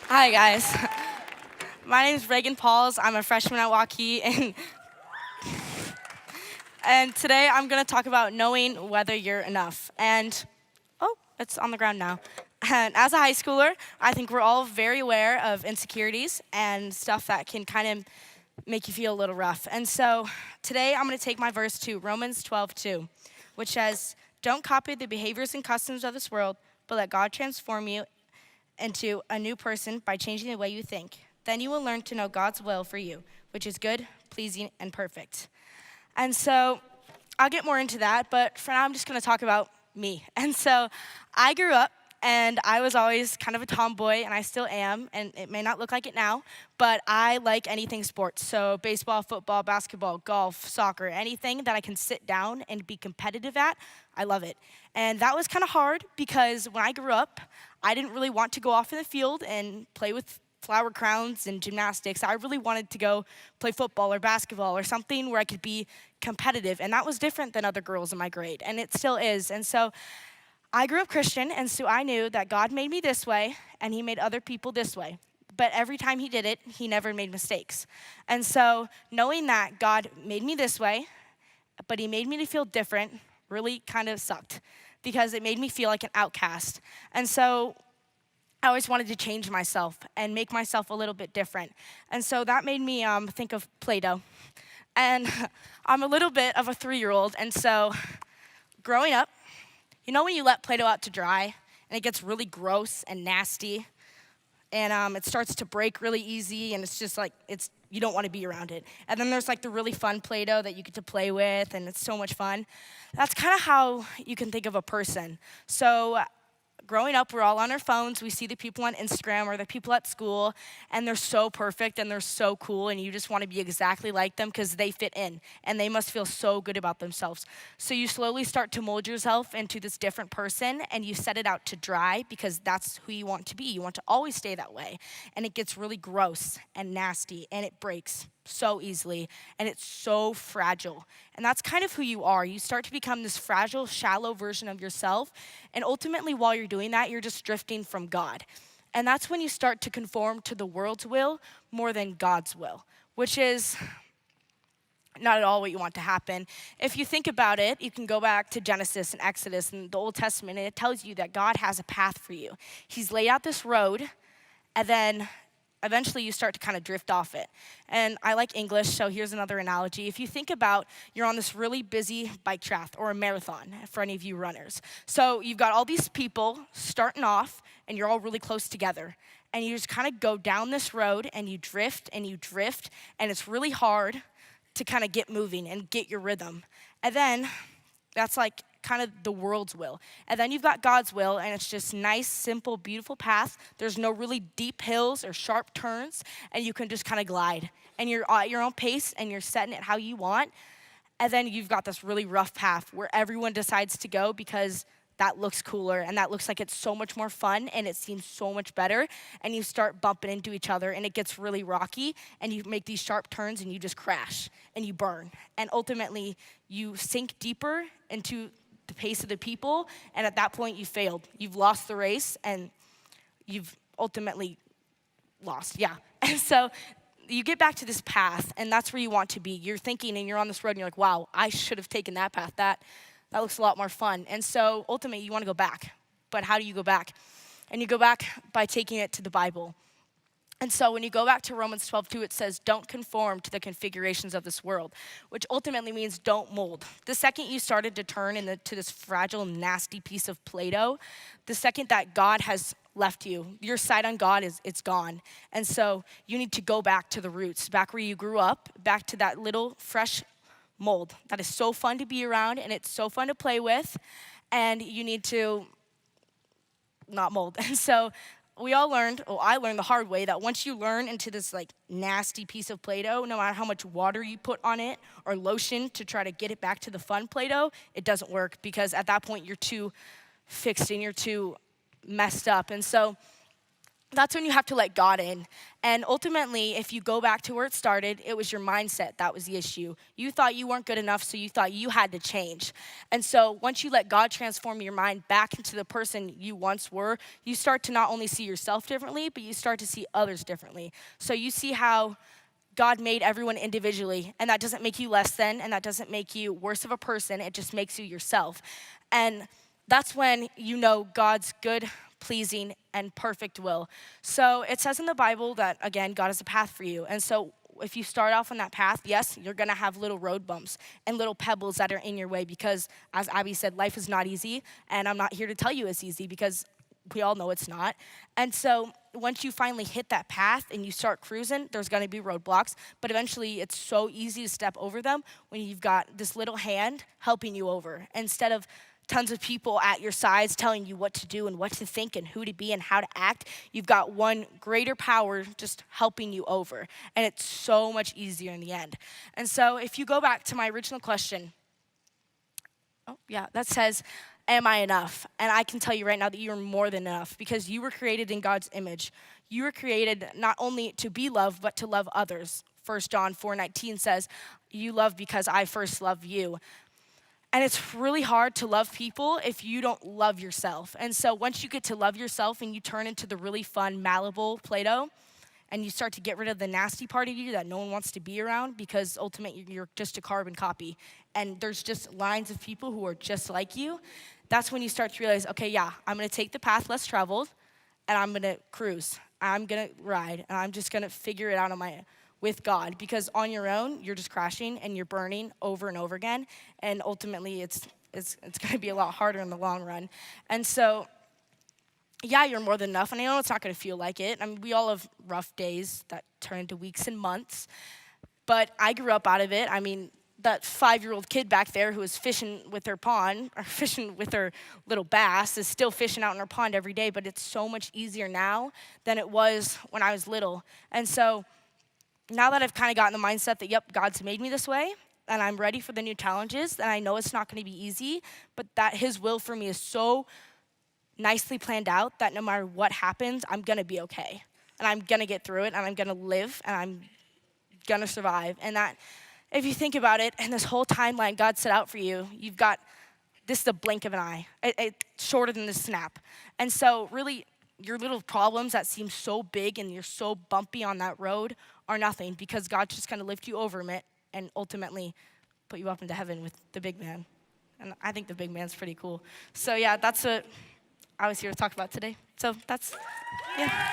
Hi, guys. My name is Regan Pals. I'm a freshman at Waukee, and today I'm going to talk about knowing whether you're enough. Oh, it's on the ground now. And as a high schooler, I think we're all very aware of insecurities and stuff that can kind of make you feel a little rough. And so today I'm going to take my verse to Romans 12:2, which says, "Don't copy the behaviors and customs of this world, but let God transform you into a new person by changing the way you think. Then you will learn to know God's will for you, which is good, pleasing, and perfect." And so I'll get more into that, but for now I'm just going to talk about me. And so I grew up and I was always kind of a tomboy, and I still am, and it may not look like it now, but I like anything sports. So baseball, football, basketball, golf, soccer, anything that I can sit down and be competitive at, I love it. And that was kind of hard because when I grew up, I didn't really want to go off in the field and play with flower crowns and gymnastics. I really wanted to go play football or basketball or something where I could be competitive. And that was different than other girls in my grade, and it still is. And so I grew up Christian, and so I knew that God made me this way, and He made other people this way. But every time He did it, He never made mistakes. And so knowing that God made me this way, but He made me to feel different, really kind of sucked because it made me feel like an outcast. And so I always wanted to change myself and make myself a little bit different. And so that made me think of Play-Doh. And I'm a little bit of a 3-year-old, and so growing up, you know when you let Play-Doh out to dry and it gets really gross and nasty, and it starts to break really easy, and it's just like, you don't want to be around it. And then there's like the really fun Play-Doh that you get to play with, and it's so much fun. That's kind of how you can think of a person. So growing up, we're all on our phones. We see the people on Instagram or the people at school, and they're so perfect and they're so cool, and you just want to be exactly like them because they fit in, and they must feel so good about themselves. So you slowly start to mold yourself into this different person, and you set it out to dry because that's who you want to be. You want to always stay that way, and it gets really gross and nasty, and it breaks so easily, and it's so fragile. And that's kind of who you are. You start to become this fragile, shallow version of yourself, and ultimately while you're doing that, you're just drifting from God. And that's when you start to conform to the world's will more than God's will, which is not at all what you want to happen. If you think about it, you can go back to Genesis and Exodus and the Old Testament, and it tells you that God has a path for you. He's laid out this road, and then eventually you start to kind of drift off it. And I like English, so here's another analogy. If you think about you're on this really busy bike track or a marathon for any of you runners. So you've got all these people starting off, and you're all really close together. And you just kind of go down this road, and you drift, and you drift, and it's really hard to kind of get moving and get your rhythm. And then that's like kind of the world's will. And then you've got God's will, and it's just nice, simple, beautiful path. There's no really deep hills or sharp turns, and you can just kind of glide. And you're at your own pace, and you're setting it how you want. And then you've got this really rough path where everyone decides to go because that looks cooler, and that looks like it's so much more fun, and it seems so much better, and you start bumping into each other, and it gets really rocky, and you make these sharp turns, and you just crash, and you burn. And ultimately, you sink deeper into the pace of the people, and at that point, you failed. You've lost the race, and you've ultimately lost, yeah. And so you get back to this path, and that's where you want to be. You're thinking, and you're on this road, and you're like, wow, I should have taken that path. That looks a lot more fun. And so ultimately, you want to go back. But how do you go back? And you go back by taking it to the Bible. And so when you go back to Romans 12:2, it says, don't conform to the configurations of this world, which ultimately means don't mold. The second you started to turn into this fragile, nasty piece of Play-Doh, the second that God has left you, your sight on God it's gone. And so you need to go back to the roots, back where you grew up, back to that little fresh mold that is so fun to be around, and it's so fun to play with, and you need to not mold. And so I learned the hard way that once you learn into this like nasty piece of Play-Doh, no matter how much water you put on it or lotion to try to get it back to the fun Play-Doh, it doesn't work because at that point you're too fixed and you're too messed up. And so that's when you have to let God in. And ultimately, if you go back to where it started, it was your mindset that was the issue. You thought you weren't good enough, so you thought you had to change. And so once you let God transform your mind back into the person you once were, you start to not only see yourself differently, but you start to see others differently. So you see how God made everyone individually, and that doesn't make you less than, and that doesn't make you worse of a person, it just makes you yourself. And that's when you know God's good, pleasing, and perfect will. So it says in the Bible that, again, God has a path for you. And so if you start off on that path, yes, you're gonna have little road bumps and little pebbles that are in your way because, as Abby said, life is not easy, and I'm not here to tell you it's easy because we all know it's not. And so once you finally hit that path and you start cruising, there's gonna be roadblocks, but eventually it's so easy to step over them when you've got this little hand helping you over instead of tons of people at your sides telling you what to do and what to think and who to be and how to act. You've got one greater power just helping you over, and it's so much easier in the end. And so if you go back to my original question, that says, am I enough? And I can tell you right now that you're more than enough because you were created in God's image. You were created not only to be loved, but to love others. 1 John 4:19 says, you love because I first loved you. And it's really hard to love people if you don't love yourself. And so once you get to love yourself and you turn into the really fun, malleable Play-Doh, and you start to get rid of the nasty part of you that no one wants to be around because ultimately you're just a carbon copy. And there's just lines of people who are just like you. That's when you start to realize, okay, yeah, I'm gonna take the path less traveled and I'm gonna cruise. I'm gonna ride and I'm just gonna figure it out on my with God, because on your own, you're just crashing and you're burning over and over again, and ultimately it's gonna be a lot harder in the long run. And so, yeah, you're more than enough, and I know it's not gonna feel like it. I mean, we all have rough days that turn into weeks and months, but I grew up out of it. I mean, that 5-year-old kid back there who was fishing with her pond, or fishing with her little bass, is still fishing out in her pond every day, but it's so much easier now than it was when I was little. And so, now that I've kind of gotten the mindset that, yep, God's made me this way, and I'm ready for the new challenges, and I know it's not going to be easy, but that his will for me is so nicely planned out that no matter what happens, I'm going to be okay. And I'm going to get through it, and I'm going to live, and I'm going to survive. And that, if you think about it, and this whole timeline God set out for you, you've got, this is a blink of an eye. It's shorter than the snap. And so really, your little problems that seem so big and you're so bumpy on that road are nothing because God's just going to lift you over it and ultimately put you up into heaven with the big man. And I think the big man's pretty cool. So yeah, that's what I was here to talk about today. So that's, yeah.